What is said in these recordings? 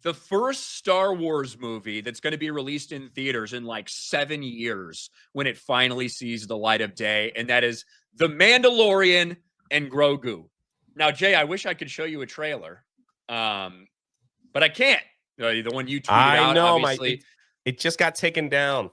the first Star Wars movie that's going to be released in theaters in like 7 years when it finally sees the light of day, and that is The Mandalorian and Grogu. Now, Jay, I wish I could show you a trailer, but I can't. The one you tweeted I out, know, obviously. it just got taken down.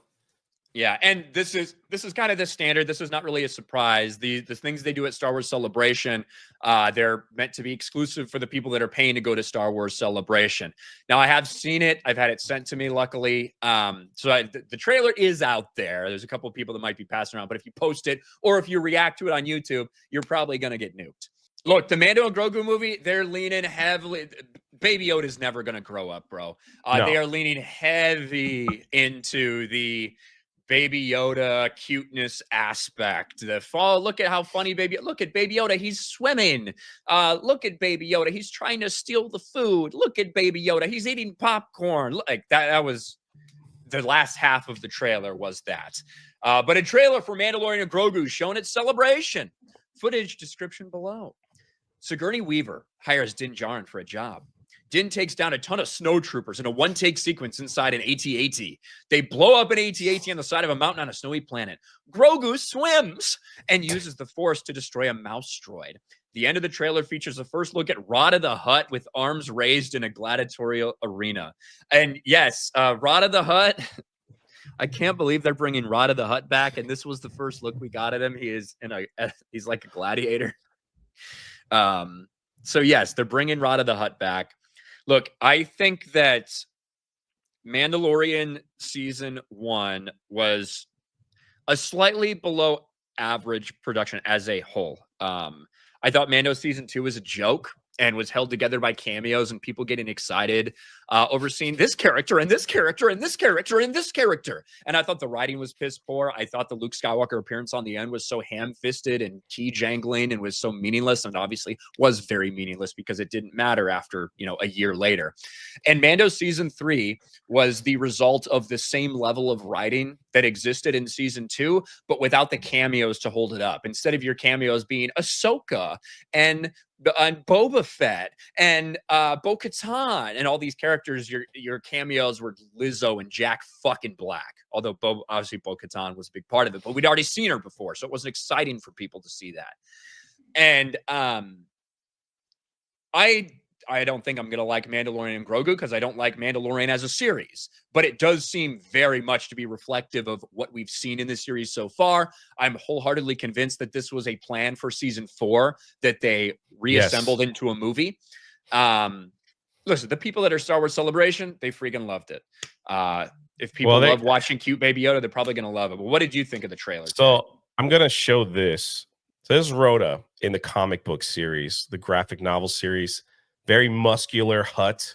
Yeah, and this is kind of the standard. This is not really a surprise. The things they do at Star Wars Celebration, they're meant to be exclusive for the people that are paying to go to Star Wars Celebration. Now, I have seen it. I've had it sent to me, luckily. The trailer is out there. There's a couple of people that might be passing around, but if you post it or if you react to it on YouTube, you're probably going to get nuked. Look, the Mando and Grogu movie, they're leaning heavily. Baby Yoda is never going to grow up, bro. No. They are leaning heavy into the Baby Yoda cuteness aspect. Look at how funny look at Baby Yoda, he's swimming. Look at Baby Yoda, he's trying to steal the food. Look at Baby Yoda, he's eating popcorn. Like that was the last half of the trailer was that. But a trailer for Mandalorian and Grogu shown at Celebration. Footage description below. Sigourney Weaver hires Din Djarin for a job. Din takes down a ton of snowtroopers in a one-take sequence inside an AT-AT. They blow up an AT-AT on the side of a mountain on a snowy planet. Grogu swims and uses the Force to destroy a mouse droid. The end of the trailer features a first look at Rotta the Hutt with arms raised in a gladiatorial arena. And yes, Rotta the Hutt, I can't believe they're bringing Rotta the Hutt back, and this was the first look we got at him. He's like a gladiator. So yes, they're bringing Rotta the Hutt back. Look, I think that Mandalorian season 1 was a slightly below average production as a whole. I thought Mando season 2 was a joke and was held together by cameos and people getting excited over seeing this character and this character and this character and this character. And I thought the writing was piss poor. I thought the Luke Skywalker appearance on the end was so ham-fisted and key jangling and was so meaningless, and obviously was very meaningless because it didn't matter after, a year later. And Mando season 3 was the result of the same level of writing that existed in season 2, but without the cameos to hold it up. Instead of your cameos being Ahsoka and Boba Fett and Bo-Katan and all these characters, your cameos were Lizzo and Jack fucking Black. Although obviously Bo-Katan was a big part of it, but we'd already seen her before, so it wasn't exciting for people to see that. And I don't think I'm going to like Mandalorian and Grogu because I don't like Mandalorian as a series, but it does seem very much to be reflective of what we've seen in the series so far. I'm wholeheartedly convinced that this was a plan for season 4 that they reassembled into a movie. Listen, the people that are Star Wars Celebration, they freaking loved it. If people love watching cute Baby Yoda, they're probably going to love it. But what did you think of the trailer? So I'm going to show this. So this is Rhoda in the comic book series, the graphic novel series. Very muscular Hutt,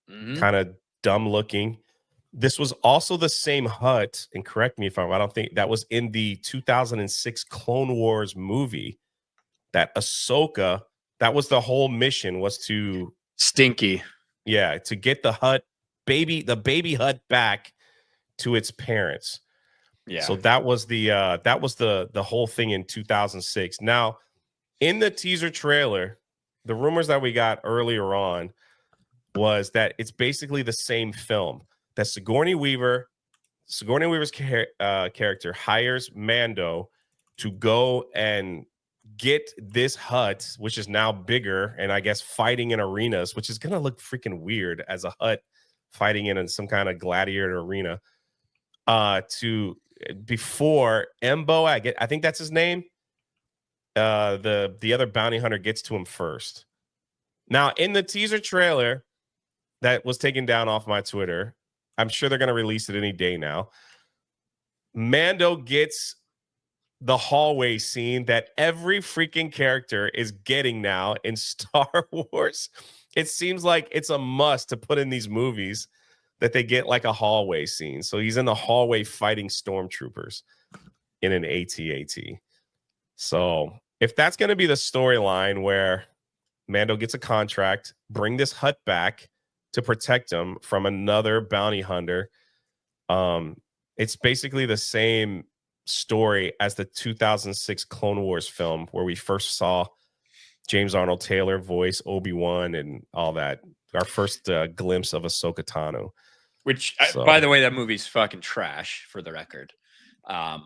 kind of dumb looking. This was also the same Hutt, and correct me if I'm wrong, I don't think that was in the 2006 Clone Wars movie. That Ahsoka, that was the whole mission, was to Stinky. Yeah, to get the baby Hutt back to its parents. Yeah. So that was the whole thing in 2006. Now, in the teaser trailer, the rumors that we got earlier on was that it's basically the same film. That Sigourney Weaver's character hires Mando to go and get this Hutt, which is now bigger and I guess fighting in arenas, which is going to look freaking weird as a Hutt fighting in some kind of gladiator arena. Before Embo, I think that's his name. The other bounty hunter gets to him first. Now, in the teaser trailer that was taken down off my Twitter, I'm sure they're going to release it any day now. Mando gets the hallway scene that every freaking character is getting now in Star Wars. It seems like it's a must to put in these movies that they get like a hallway scene. So he's in the hallway fighting stormtroopers in an AT-AT. So if that's going to be the storyline where Mando gets a contract, bring this Hutt back to protect him from another bounty hunter, it's basically the same story as the 2006 Clone Wars film where we first saw James Arnold Taylor voice Obi-Wan and all that. our first glimpse of Ahsoka Tano. Which, by the way, that movie's fucking trash, for the record. But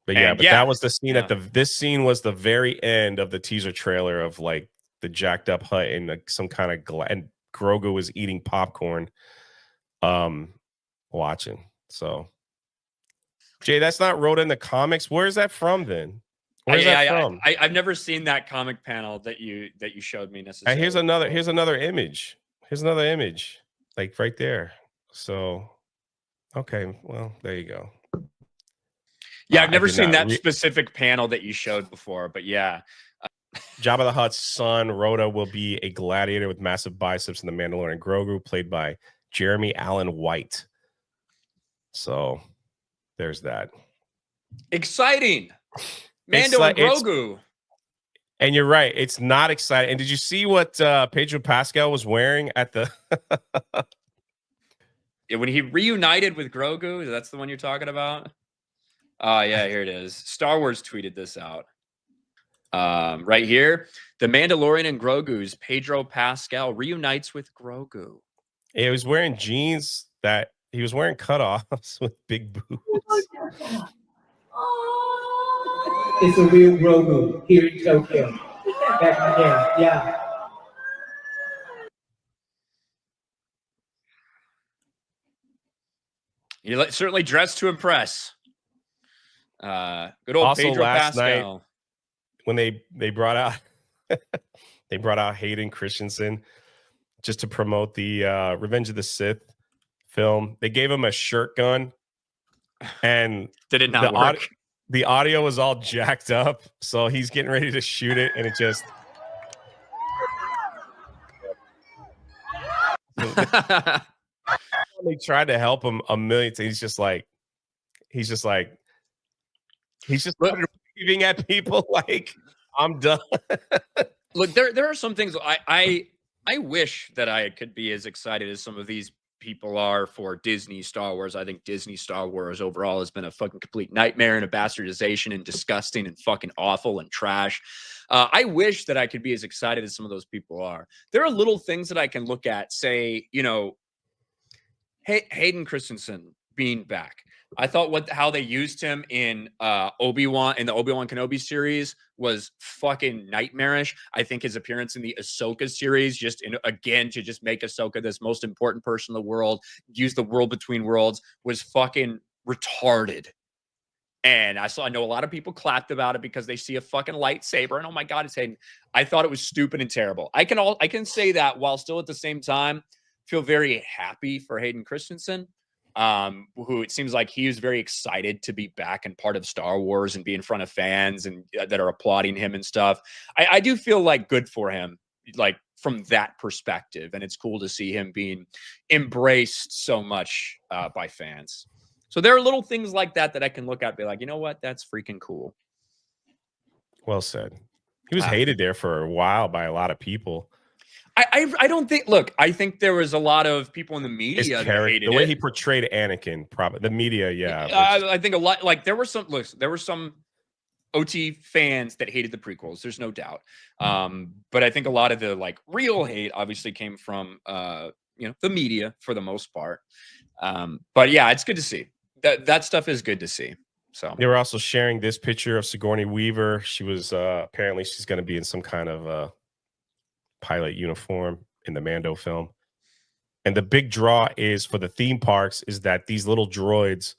that was the scene this scene was the very end of the teaser trailer of like the jacked up hut and like some kind of and Grogu was eating popcorn, watching. So, Jay, that's not wrote in the comics. Where is that from then? Where's that from? I've never seen that comic panel that you showed me necessarily. And here's another image. Here's another image, like right there. So, okay, well, there you go. Yeah, I've never seen that specific panel that you showed before, but yeah. Jabba the Hutt's son, Rhoda, will be a gladiator with massive biceps in The Mandalorian. Grogu, played by Jeremy Allen White. So, there's that. Exciting. Mando and Grogu. And you're right. It's not exciting. And did you see what Pedro Pascal was wearing at the... when he reunited with Grogu? That's the one you're talking about? Oh, yeah, here it is. Star Wars tweeted this out. Right here. The Mandalorian and Grogu's Pedro Pascal reunites with Grogu. He was wearing jeans that he was wearing cutoffs with big boots. It's a real Grogu here in Tokyo. Yeah. You certainly dressed to impress. Good old also, Pedro last Pascal. Night, when they brought out Hayden Christensen just to promote the Revenge of the Sith film, they gave him a shirt gun, and did it not work? The audio was all jacked up, so he's getting ready to shoot it, and it just. They tried to help him a million times. He's just waving at people like, I'm done. Look, there are some things I wish that I could be as excited as some of these people are for Disney Star Wars. I think Disney Star Wars overall has been a fucking complete nightmare and a bastardization and disgusting and fucking awful and trash. I wish that I could be as excited as some of those people are. There are little things that I can look at, say, Hayden Christensen being back. I thought how they used him in Obi-Wan in the Obi-Wan Kenobi series was fucking nightmarish. I think his appearance in the Ahsoka series, again to just make Ahsoka this most important person in the world, use the world between worlds, was fucking retarded. And I know a lot of people clapped about it because they see a fucking lightsaber and oh my god, it's Hayden. I thought it was stupid and terrible. I can say that while still at the same time feel very happy for Hayden Christensen. Who it seems like he was very excited to be back and part of Star Wars and be in front of fans and that are applauding him and stuff. I do feel like good for him, like from that perspective. And it's cool to see him being embraced so much by fans. So there are little things like that I can look at and be like, you know what? That's freaking cool. Well said. He was hated there for a while by a lot of people. I don't think. Look, I think there was a lot of people in the media that hated the way he portrayed Anakin. Probably the media, yeah. I think a lot. Like there were some OT fans that hated the prequels. There's no doubt. But I think a lot of the like real hate obviously came from the media for the most part. But yeah, it's good to see that stuff is good to see. So they were also sharing this picture of Sigourney Weaver. She was apparently she's going to be in some kind of pilot uniform in the Mando film. And the big draw is for the theme parks is that these little droids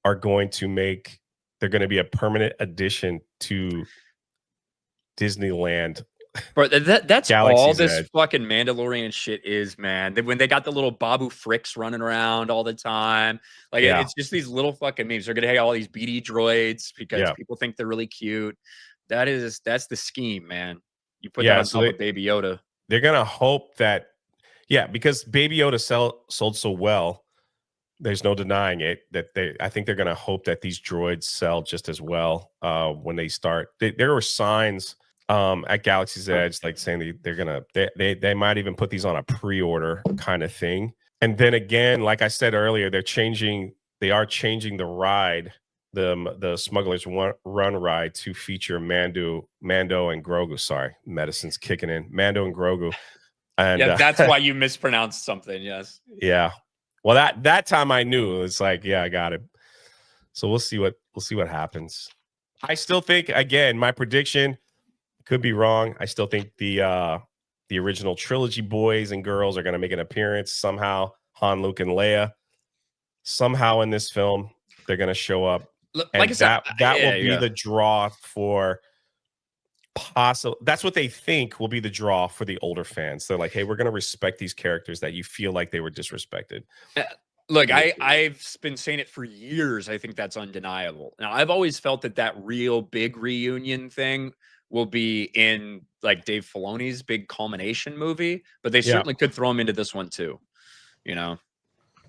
are going to they're going to be a permanent addition to Disneyland. But that's Galaxy's all this Edge. Fucking Mandalorian shit is, man. When they got the little Babu Fricks running around all the time, like it's just these little fucking memes. They're gonna have all these BD droids because people think they're really cute. That's the scheme, man. You put that on top of Baby Yoda. They're gonna hope that, because Baby Yoda sold so well. There's no denying it. I think they're gonna hope that these droids sell just as well when they start. There were signs at Galaxy's Edge like saying they might even put these on a pre-order kind of thing. And then again, like I said earlier, they are changing the ride. The Smuggler's Run ride to feature Mando and Grogu. Sorry, medicine's kicking in. Mando and Grogu And Yeah, that's why you mispronounced something. Yes. yeah. Well, that time I knew. It's like, yeah, I got it. So we'll see what happens. I still think, again, my prediction could be wrong. I still think the original trilogy boys and girls are going to make an appearance somehow. Han, Luke, and Leia. Somehow in this film, they're going to show up. Look, And like I said, that will be the draw for possible. That's what they think will be the draw for the older fans. They're like, hey, we're going to respect these characters that you feel like they were disrespected. Look, I've been saying it for years. I think that's undeniable. Now, I've always felt that real big reunion thing will be in like Dave Filoni's big culmination movie, but they certainly could throw him into this one too. You know,